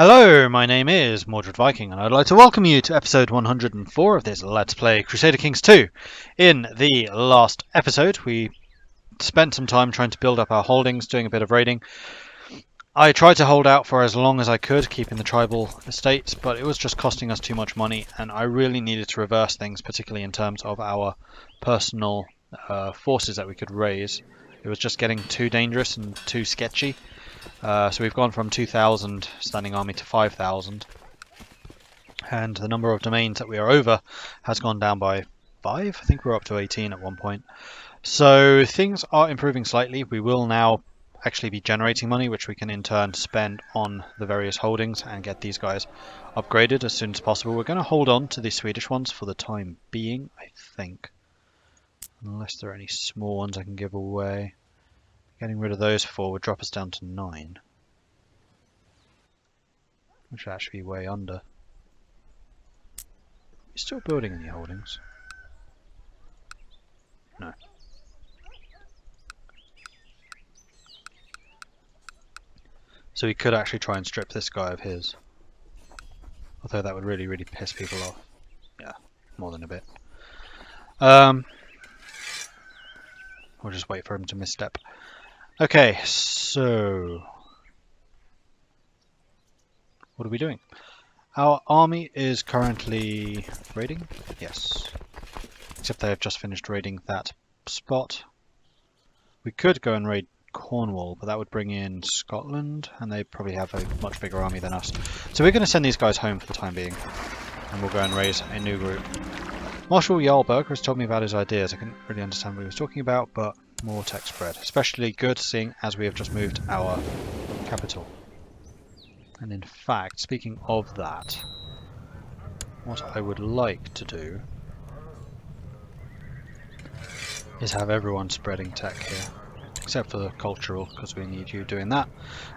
Hello, my name is Mordred Viking, and I'd like to welcome you to episode 104 of this Let's Play Crusader Kings II. In the last episode, we spent some time trying to build up our holdings, doing a bit of raiding. I tried to hold out for as long as I could, keeping the tribal estates, but it was just costing us too much money, and I really needed to reverse things, particularly in terms of our personal forces that we could raise. It was just getting too dangerous and too sketchy. So we've gone from 2,000 standing army to 5,000, and the number of domains that we are over has gone down by 5. I think we're up to 18 at one point. So things are improving slightly. We will now actually be generating money, which we can in turn spend on the various holdings and get these guys upgraded as soon as possible. We're going to hold on to the Swedish ones for the time being, I think, unless there are any small ones I can give away. Getting rid of those 4 would drop us down to 9. Which would actually be way under. You still building any holdings? No. So we could actually try and strip this guy of his. Although that would really, really piss people off. Yeah, more than a bit. We'll just wait for him to misstep. Okay, so what are we doing? Our army is currently raiding. Yes. Except they have just finished raiding that spot. We could go and raid Cornwall, but that would bring in Scotland, and they probably have a much bigger army than us. So we're going to send these guys home for the time being, and we'll go and raise a new group. Marshal Jarlberg has told me about his ideas. I couldn't really understand what he was talking about, but more tech spread. Especially good seeing as we have just moved our capital. And in fact, speaking of that, what I would like to do is have everyone spreading tech here. Except for the cultural, because we need you doing that.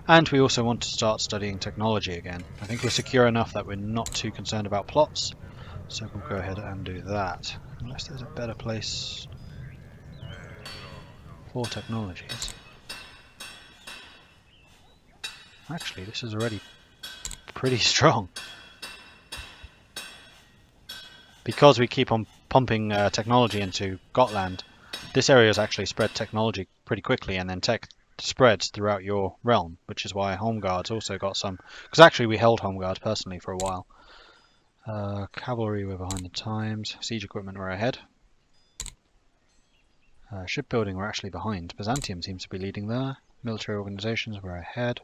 And we also want to start studying technology again. I think we're secure enough that we're not too concerned about plots. So we'll go ahead and do that. Unless there's a better place for technologies. Actually, this is already pretty strong. Because we keep on pumping technology into Gotland, this area has actually spread technology pretty quickly, and then tech spreads throughout your realm, which is why Holmgard's also got some. Because actually we held Holmgard personally for a while. Cavalry, we're behind the times. Siege equipment, we're ahead. Shipbuilding, we're actually behind. Byzantium seems to be leading there. Military organizations, we're ahead.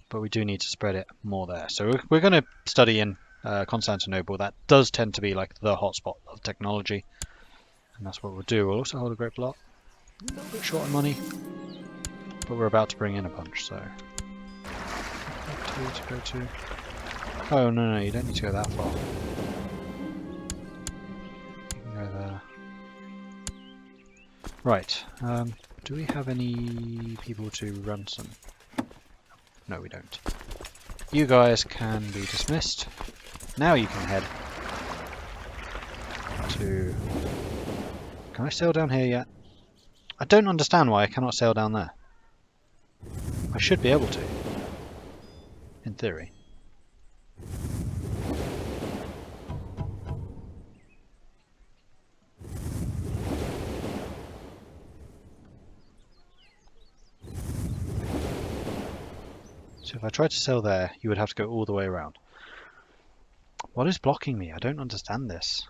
But we do need to spread it more there. So we're going to study in Constantinople. That does tend to be like the hotspot of technology. And that's what we'll do. We'll also hold a great block. A little bit short on money. But we're about to bring in a bunch, so... to go to... Oh, no, you don't need to go that far. You can go there. Right, do we have any people to ransom? No, we don't. You guys can be dismissed. Now you can head to... Can I sail down here yet? I don't understand why I cannot sail down there. I should be able to. In theory. So if I tried to sail there, you would have to go all the way around. What is blocking me? I don't understand this.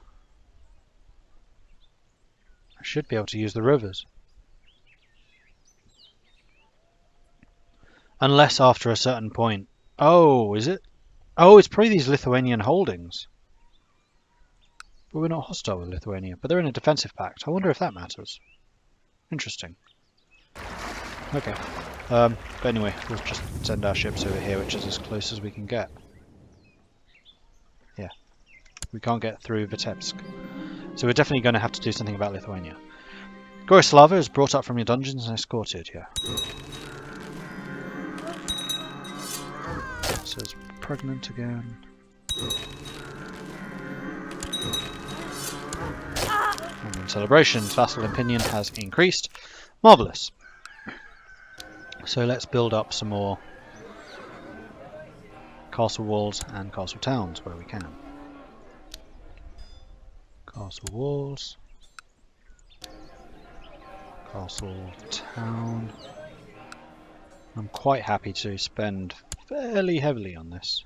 I should be able to use the rivers. Unless after a certain point. Oh, is it? Oh, it's probably these Lithuanian holdings. But we're not hostile with Lithuania, but they're in a defensive pact. I wonder if that matters. Interesting. Okay. But anyway, we'll just send our ships over here, which is as close as we can get. Yeah. We can't get through Vitebsk. So we're definitely going to have to do something about Lithuania. Gorislava is brought up from your dungeons and escorted, yeah. So it's pregnant again. And in celebrations, vassal opinion has increased. Marvellous. So let's build up some more castle walls and castle towns where we can. Castle walls. Castle town. I'm quite happy to spend fairly heavily on this.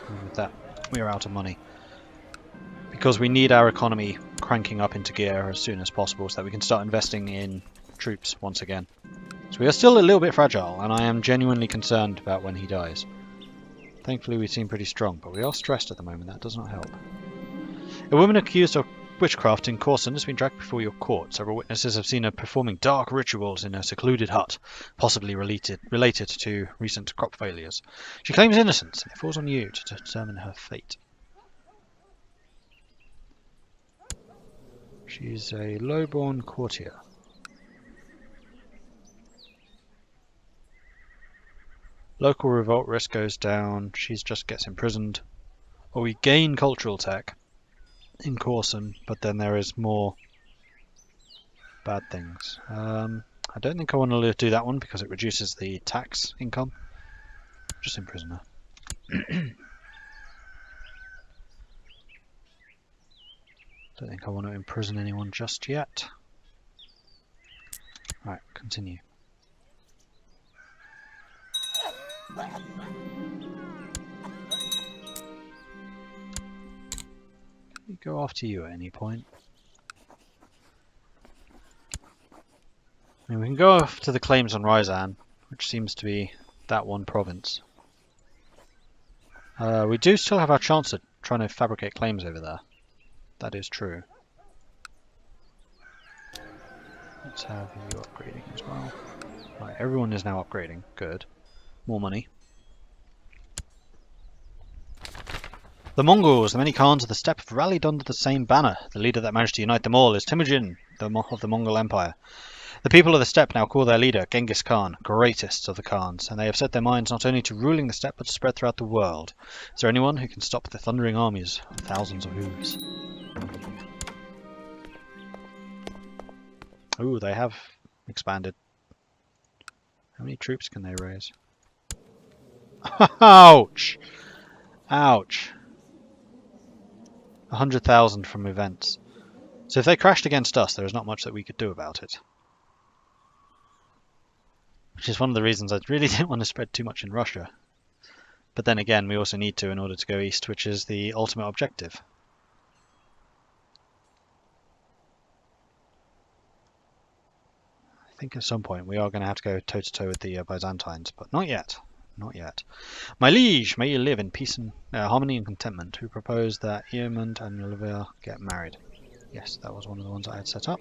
And with that, we are out of money. Because we need our economy cranking up into gear as soon as possible so that we can start investing in troops once again. So we are still a little bit fragile, and I am genuinely concerned about when he dies. Thankfully we seem pretty strong, but we are stressed at the moment. That does not help. A woman accused of witchcraft in Corson has been dragged before your court. Several witnesses have seen her performing dark rituals in a secluded hut, possibly related to recent crop failures. She claims innocence, and it falls on you to determine her fate. She's a low-born courtier. Local revolt risk goes down. She just gets imprisoned. Or we gain cultural tech in Corson, but then there is more bad things. I don't think I want to do that one because it reduces the tax income. Just imprison her. Don't think I want to imprison anyone just yet. Right, continue. Can we go after you at any point? I mean, we can go off to the claims on Ryzan, which seems to be that one province. We do still have our chance at trying to fabricate claims over there. That is true. Let's have you upgrading as well. Right, everyone is now upgrading. Good. More money. The Mongols, the many Khans of the steppe, have rallied under the same banner. The leader that managed to unite them all is Temujin, of the Mongol Empire. The people of the steppe now call their leader Genghis Khan, greatest of the Khans, and they have set their minds not only to ruling the steppe but to spread throughout the world. Is there anyone who can stop the thundering armies of thousands of hooves? Ooh, they have expanded. How many troops can they raise? Ouch! Ouch. 100,000 from events. So if they crashed against us, there is not much that we could do about it. Which is one of the reasons I really didn't want to spread too much in Russia. But then again, we also need to in order to go east, which is the ultimate objective. I think at some point we are going to have to go toe-to-toe with the Byzantines, but not yet. Not yet. My liege, may you live in peace and harmony and contentment. Who proposed that Eamund and Olivia get married? Yes, that was one of the ones I had set up.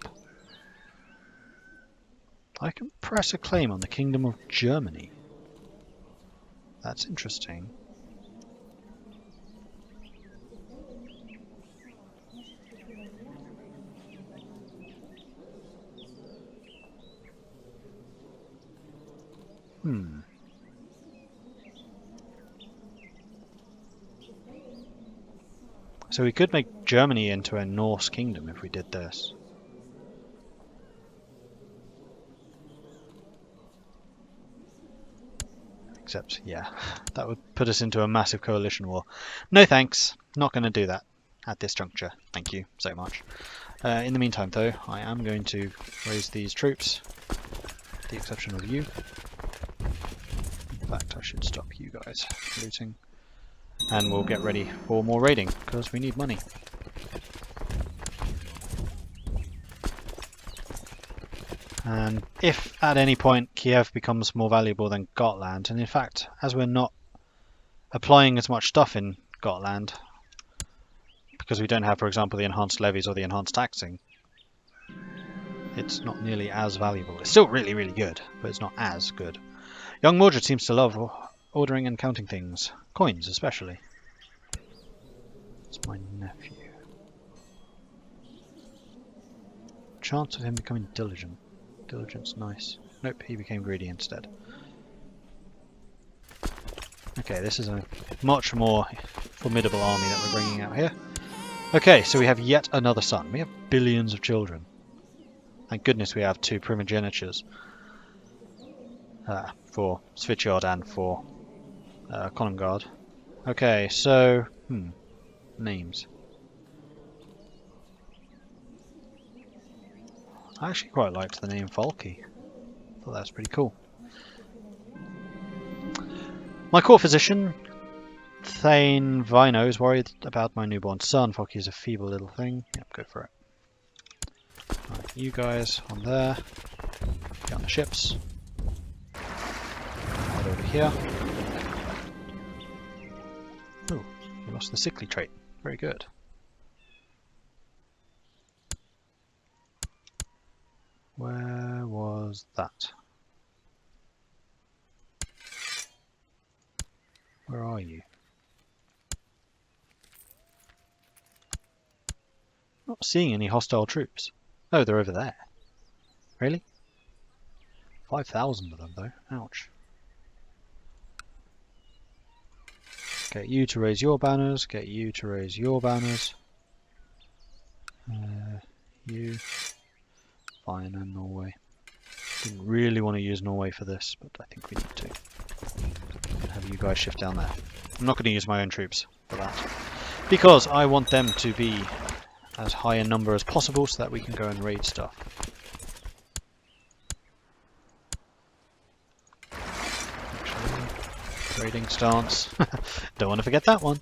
I can press a claim on the Kingdom of Germany. That's interesting. So we could make Germany into a Norse kingdom if we did this. Except, yeah, that would put us into a massive coalition war. No thanks, not going to do that at this juncture. Thank you so much. In the meantime, though, I am going to raise these troops, with the exception of you. In fact, I should stop you guys looting. And we'll get ready for more raiding, because we need money. And if at any point Kiev becomes more valuable than Gotland, and in fact, as we're not applying as much stuff in Gotland, because we don't have, for example, the enhanced levies or the enhanced taxing, it's not nearly as valuable. It's still really, really good, but it's not as good. Young Mordred seems to love ordering and counting things. Coins, especially. It's my nephew. Chance of him becoming diligent. Diligence, nice. Nope, he became greedy instead. Okay, this is a much more formidable army that we're bringing out here. Okay, so we have yet another son. We have billions of children. Thank goodness we have 2 primogenitures. for Svitjod and for Konugard. Okay, so names. I actually quite liked the name Falky. Thought that was pretty cool. My court physician, Thane Vino, is worried about my newborn son. Falky is a feeble little thing. Yep, go for it. Right, you guys on there. Get on the ships. Head over here. Oh, we lost the sickly trait. Very good. Where was that? Where are you? Not seeing any hostile troops. Oh, they're over there. Really? 5,000 of them though. Ouch. Get you to raise your banners. Get you to raise your banners. You. Fine, and Norway. Didn't really want to use Norway for this, but I think we need to. Have you guys shift down there. I'm not going to use my own troops for that, because I want them to be as high in number as possible so that we can go and raid stuff. Actually, raiding stance. Don't want to forget that one.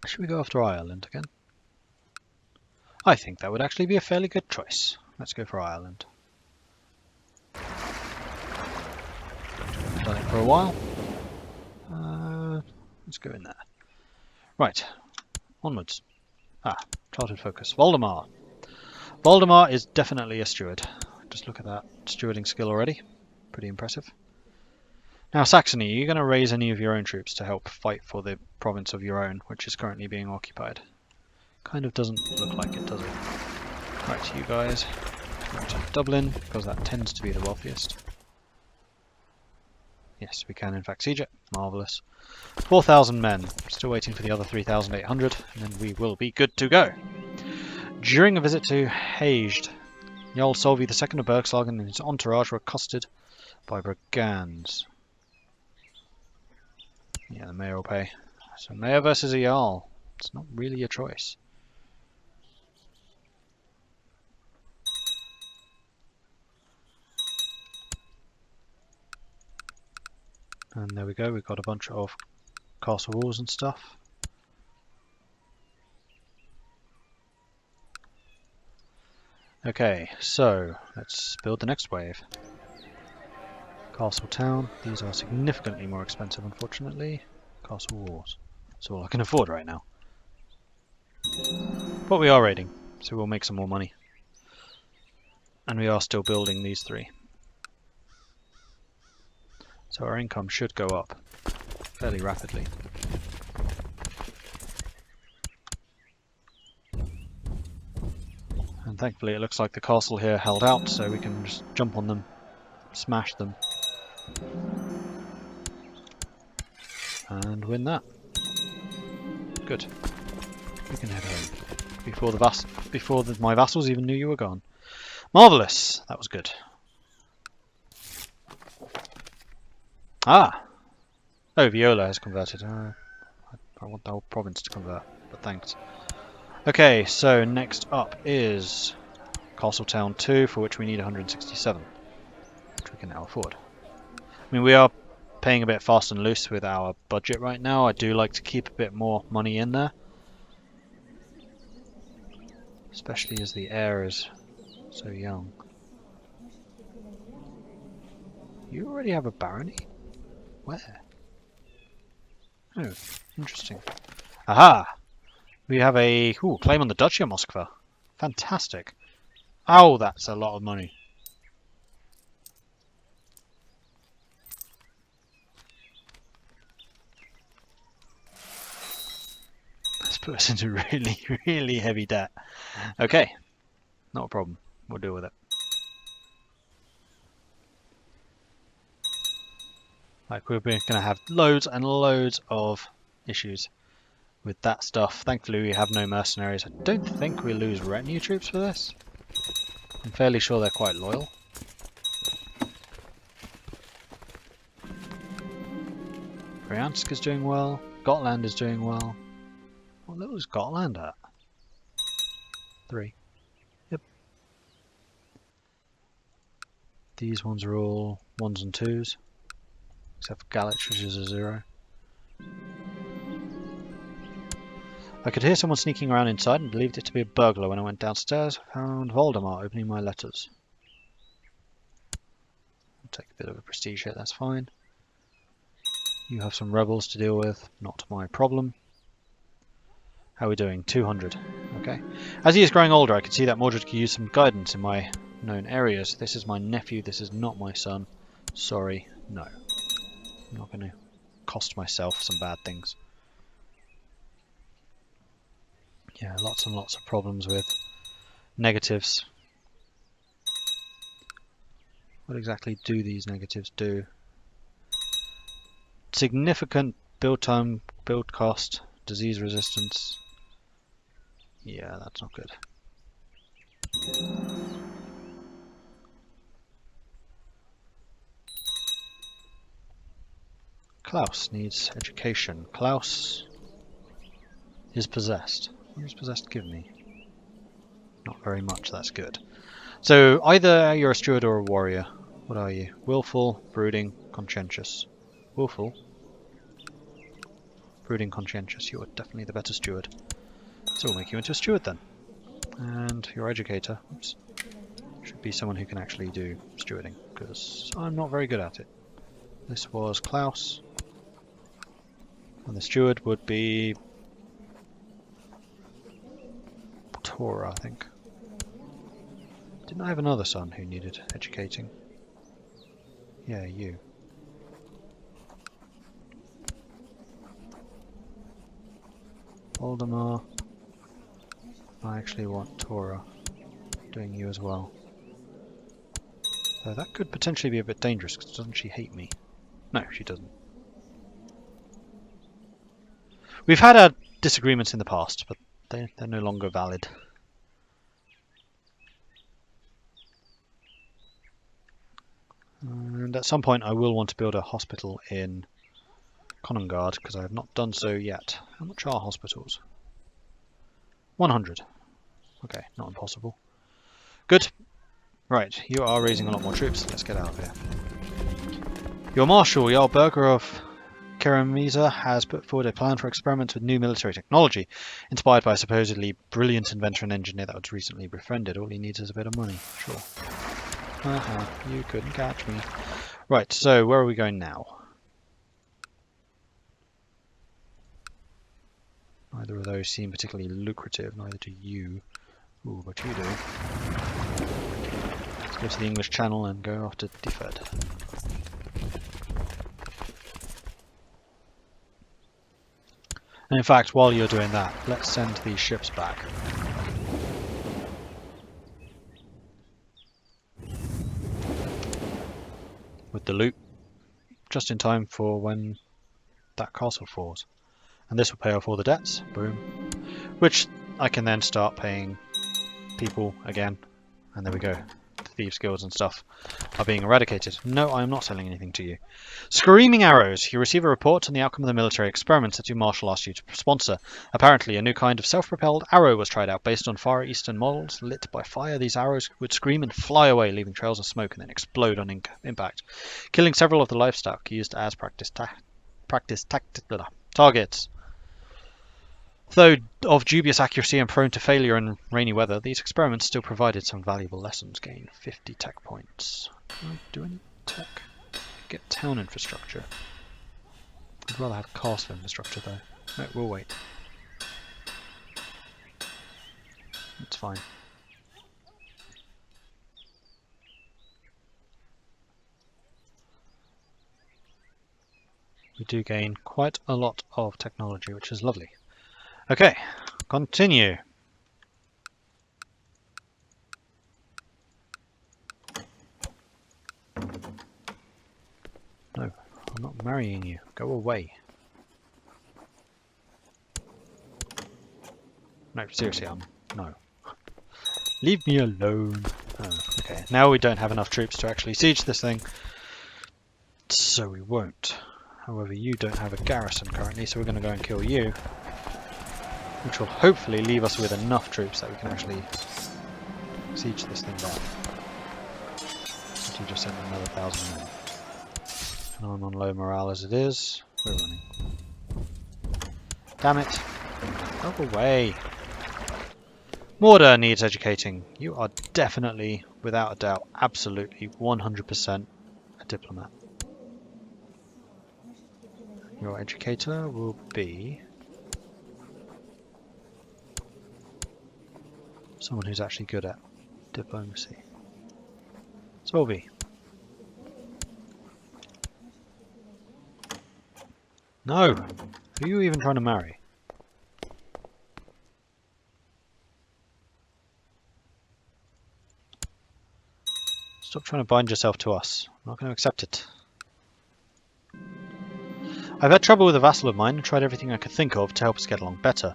Should we go after Ireland again? I think that would actually be a fairly good choice. Let's go for Ireland. Done it for a while. Let's go in there. Right, onwards. Chartered focus. Valdemar. Valdemar is definitely a steward. Just look at that stewarding skill already. Pretty impressive. Now Saxony, are you going to raise any of your own troops to help fight for the province of your own, which is currently being occupied? Kind of doesn't look like it, does it? Right, you guys. Go to Dublin, because that tends to be the wealthiest. Yes, we can in fact siege it. Marvellous. 4,000 men. Still waiting for the other 3,800, and then we will be good to go. During a visit to Haged, Jarl Solvi II of Bergslagen and his entourage were accosted by brigands. Yeah, the mayor will pay. So mayor versus a Jarl. It's not really a choice. And there we go, we've got a bunch of castle walls and stuff. Okay, so let's build the next wave. Castle town, these are significantly more expensive unfortunately. Castle walls, that's all I can afford right now. But we are raiding, so we'll make some more money. And we are still building these three. So our income should go up fairly rapidly. And thankfully it looks like the castle here held out, so we can just jump on them, smash them, and win that. Good. We can head home before my vassals even knew you were gone. Marvellous! That was good. Ah! Oh, Viola has converted. I want the whole province to convert, but thanks. Okay, so next up is Castletown 2, for which we need 167, which we can now afford. I mean, we are paying a bit fast and loose with our budget right now. I do like to keep a bit more money in there, especially as the heir is so young. You already have a barony? Where? Oh, interesting. Aha! We have a claim on the Duchy of Moskva. Fantastic. Oh, that's a lot of money. Let's put us into really, really heavy debt. Okay, not a problem. We'll deal with it. Like, we're going to have loads and loads of issues with that stuff. Thankfully we have no mercenaries. I don't think we lose retinue troops for this. I'm fairly sure they're quite loyal. Bryansk is doing well. Gotland is doing well. What level is Gotland at? 3. Yep. These ones are all 1s and 2s. Except for Galich, which is a 0. I could hear someone sneaking around inside and believed it to be a burglar. When I went downstairs, I found Voldemar opening my letters. I'll take a bit of a prestige hit, that's fine. You have some rebels to deal with, not my problem. How are we doing? 200. Okay. As he is growing older, I can see that Mordred could use some guidance in my known areas. This is my nephew, this is not my son. Sorry, no. I'm not going to cost myself some bad things. Yeah, lots and lots of problems with negatives. What exactly do these negatives do? Significant build time, build cost, disease resistance. Yeah, that's not good. Klaus needs education. Klaus is possessed. What does possessed give me? Not very much, that's good. So either you're a steward or a warrior. What are you? Willful, brooding, conscientious. Willful. Brooding, conscientious. You are definitely the better steward. So we'll make you into a steward then. And your educator, oops, should be someone who can actually do stewarding, because I'm not very good at it. This was Klaus. And the steward would be Tora, I think. Didn't I have another son who needed educating? Yeah, you. Voldemar. I actually want Tora doing you as well. So that could potentially be a bit dangerous, because doesn't she hate me? No, she doesn't. We've had our disagreements in the past, but they're no longer valid. And at some point I will want to build a hospital in Konugard, because I have not done so yet. How much are hospitals? 100. Okay, not impossible. Good. Right, you are raising a lot more troops. Let's get out of here. Your Marshal, Jarl Berger of Keramisa, has put forward a plan for experiments with new military technology, inspired by a supposedly brilliant inventor and engineer that was recently befriended. All he needs is a bit of money. Sure. You couldn't catch me. Right, so where are we going now? Neither of those seem particularly lucrative, neither do you. Ooh, but you do. Let's go to the English Channel and go after Defed. And in fact, while you're doing that, let's send these ships back. With the loot, just in time for when that castle falls. And this will pay off all the debts, boom. Which I can then start paying people again. And there we go. The thieves guilds and stuff are being eradicated. No, I am not selling anything to you. Screaming Arrows. You receive a report on the outcome of the military experiments that your marshal asked you to sponsor. Apparently, a new kind of self-propelled arrow was tried out based on Far Eastern models. Lit by fire, these arrows would scream and fly away, leaving trails of smoke and then explode on impact, killing several of the livestock used as practice targets. Though of dubious accuracy and prone to failure in rainy weather, these experiments still provided some valuable lessons. Gain 50 tech points. Can I do any tech? Get town infrastructure. I'd rather have castle infrastructure though. No, we'll wait. That's fine. We do gain quite a lot of technology, which is lovely. Okay, continue. No, I'm not marrying you. Go away. No, seriously, no. Leave me alone. Oh, okay, now we don't have enough troops to actually siege this thing. So we won't. However, you don't have a garrison currently, so we're going to go and kill you. Which will hopefully leave us with enough troops that we can actually siege this thing down. So you just sent another 1,000 men. And I'm on low morale as it is. We're running. Damn it. Go away. Mordred needs educating. You are definitely, without a doubt, absolutely 100% a diplomat. Your educator will be someone who's actually good at diplomacy. Solvi. No! Who are you even trying to marry? Stop trying to bind yourself to us. I'm not going to accept it. I've had trouble with a vassal of mine and tried everything I could think of to help us get along better.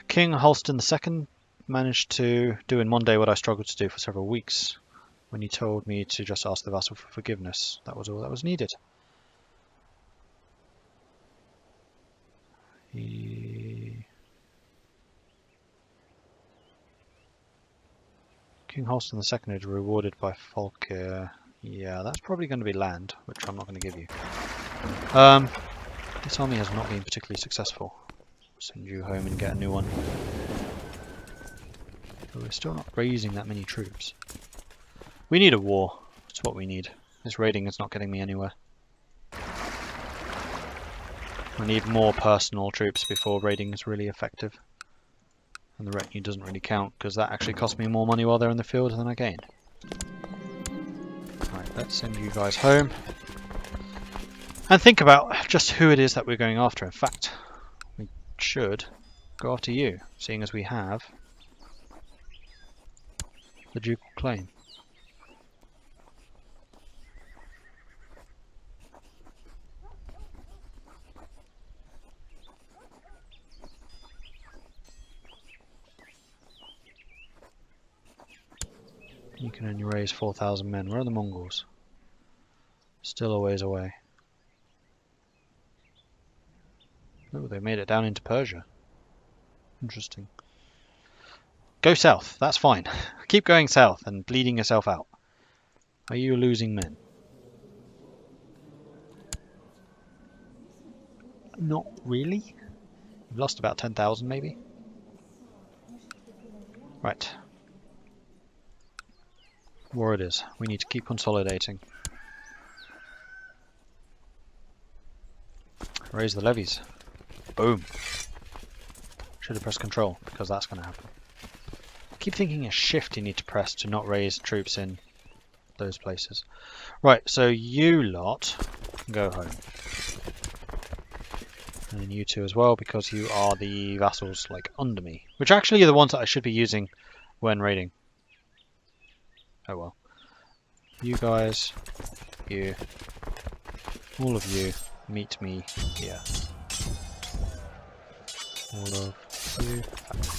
King Holston II managed to do in one day what I struggled to do for several weeks, when he told me to just ask the vassal for forgiveness. That was all that was needed. King Holston II is rewarded by Falkir. Yeah, that's probably going to be land, which I'm not going to give you. This army has not been particularly successful. Send you home and get a new one. But we're still not raising that many troops. We need a war. That's what we need. This raiding is not getting me anywhere. We need more personal troops before raiding is really effective. And the retinue doesn't really count, because that actually cost me more money while they're in the field than I gained. Right, let's send you guys home. And think about just who it is that we're going after. In fact, we should go after you, seeing as we have the ducal claim. You can only raise 4,000 men. Where are the Mongols? Still a ways away. Oh, they made it down into Persia. Interesting. Go south. That's fine. Keep going south and bleeding yourself out. Are you losing men? Not really. You've lost about 10,000 maybe. Right. War it is. We need to keep consolidating. Raise the levies. Boom. Should have pressed control, because that's going to happen. I keep thinking a shift you need to press to not raise troops in those places. Right, so you lot can go home. And you two as well, because you are the vassals like under me. Which actually are the ones that I should be using when raiding. Oh well. You guys, you, all of you, meet me here. All of you,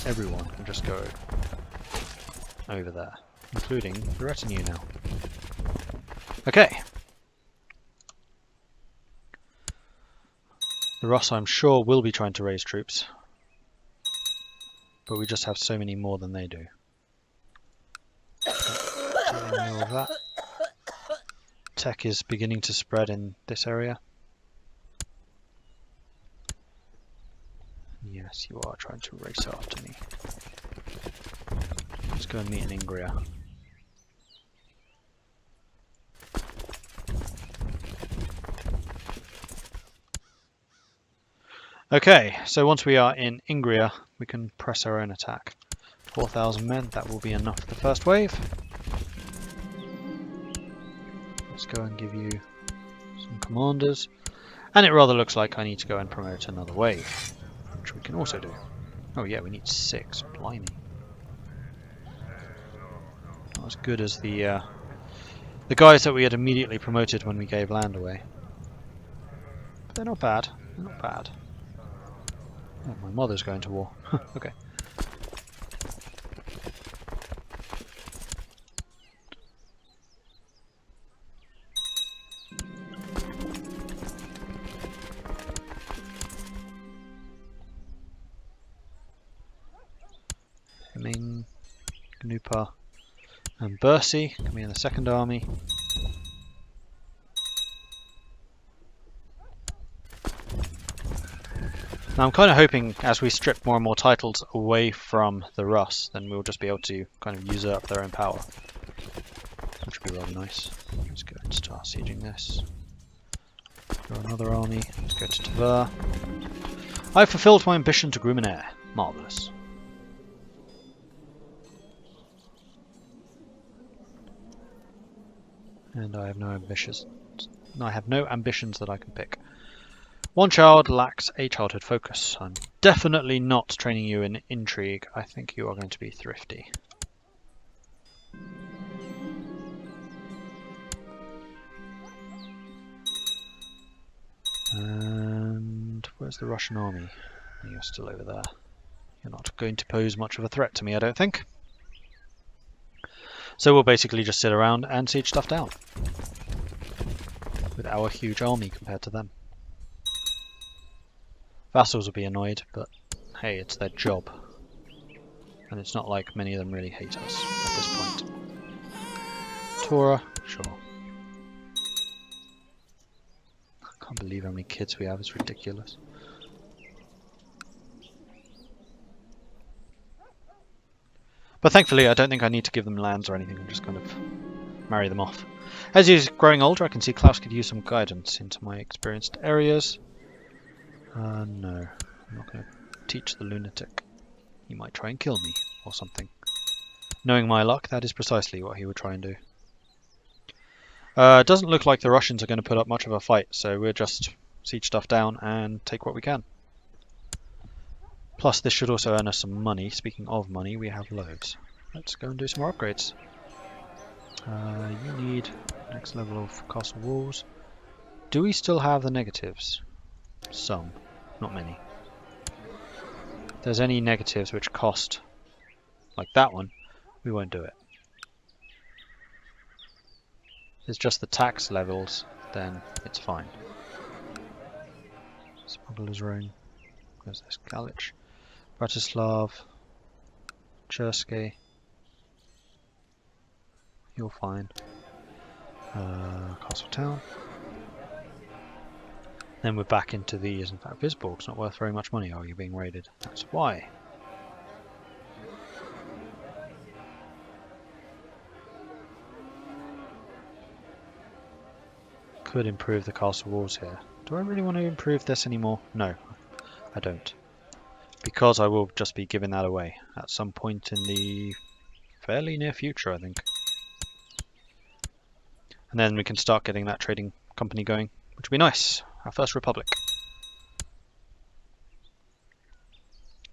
everyone can just go over there, including the retinue now. Okay. The Russ, I'm sure, will be trying to raise troops, but we just have so many more than they do. All of that. Tech is beginning to spread in this area. Yes, you are trying to race after me. Let's go and meet in Ingria. Okay, so once we are in Ingria, we can press our own attack. 4,000 men, that will be enough for the first wave. Let's go and give you some commanders. And it rather looks like I need to go and promote another wave, which we can also do. Oh yeah, we need 6. Blimey. Not as good as the guys that we had immediately promoted when we gave land away. But they're not bad. They're not bad. Oh, my mother's going to war. Okay. Nupa and Bersi can be in the second army. Now I'm kind of hoping as we strip more and more titles away from the Rus, then we'll just be able to kind of usurp their own power. Which would be rather nice. Let's go and start sieging this. Draw another army. Let's go to Tver. I've fulfilled my ambition to groom an heir. Marvellous. And I have no ambitions. I have no ambitions that I can pick. One child lacks a childhood focus. I'm definitely not training you in intrigue. I think you are going to be thrifty. And where's the Russian army? You're still over there. You're not going to pose much of a threat to me, I don't think. So we'll basically just sit around and siege stuff down. With our huge army compared to them. Vassals will be annoyed, but hey, it's their job. And it's not like many of them really hate us at this point. Torah, sure. I can't believe how many kids we have, it's ridiculous. But thankfully I don't think I need to give them lands or anything, I'm just kind of marry them off. As he's growing older I can see Klaus could use some guidance into my experienced areas. No, I'm not going to teach the lunatic. He might try and kill me, or something. Knowing my luck, that is precisely what he would try and do. It doesn't look like the Russians are going to put up much of a fight, so we'll just siege stuff down and take what we can. Plus, this should also earn us some money. Speaking of money, we have loads. Let's go and do some more upgrades. You need next level of castle walls. Do we still have the negatives? Some, not many. If there's any negatives which cost, like that one, we won't do it. If it's just the tax levels, then it's fine. Smuggler's Rome. Where's this? Galich. Bratislav. Cherske. You're fine. Castle Town. Then we're back into these. In fact, Visborg's not worth very much money. Are you being raided? That's why. Could improve the castle walls here. Do I really want to improve this anymore? No, I don't. Because I will just be giving that away at some point in the fairly near future, I think. And then we can start getting that trading company going, which would be nice. Our first republic.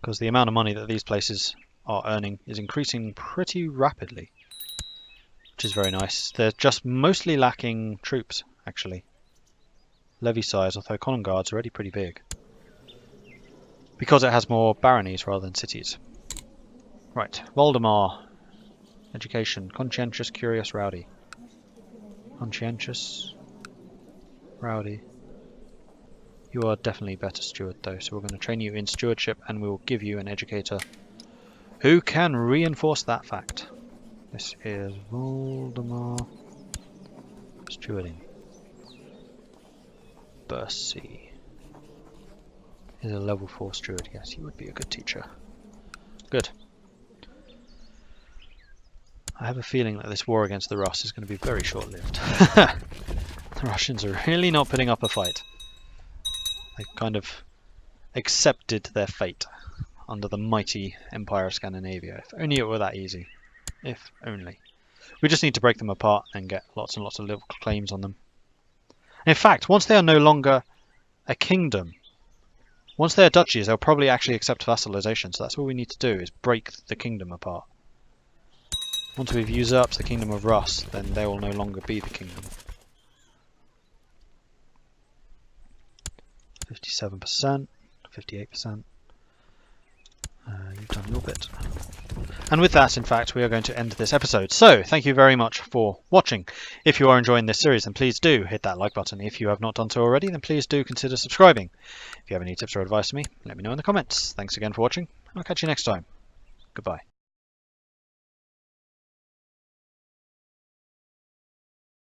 Because the amount of money that these places are earning is increasing pretty rapidly. Which is very nice. They're just mostly lacking troops, actually. Levy size, although Konungard's already pretty big. Because it has more baronies rather than cities. Right, Voldemar. Education. Conscientious, curious, rowdy. Conscientious. Rowdy. You are definitely better steward though, so we're going to train you in stewardship and we will give you an educator who can reinforce that fact. This is Voldemar. Stewarding. Bersi. Is a level 4 steward. Yes, he would be a good teacher. Good. I have a feeling that this war against the Rus is going to be very short-lived. The Russians are really not putting up a fight. They kind of accepted their fate under the mighty Empire of Scandinavia. If only it were that easy. If only. We just need to break them apart and get lots and lots of little claims on them. In fact, once they are no longer a kingdom, once they are duchies, they'll probably actually accept vassalization. So that's what we need to do, is break the kingdom apart. Once we've usurped the kingdom of Rus, then they will no longer be the kingdom. 57%, 58%. You've done your bit. And with that, in fact, we are going to end this episode. So, thank you very much for watching. If you are enjoying this series, then please do hit that like button. If you have not done so already, then please do consider subscribing. If you have any tips or advice for me, let me know in the comments. Thanks again for watching. I'll catch you next time. Goodbye.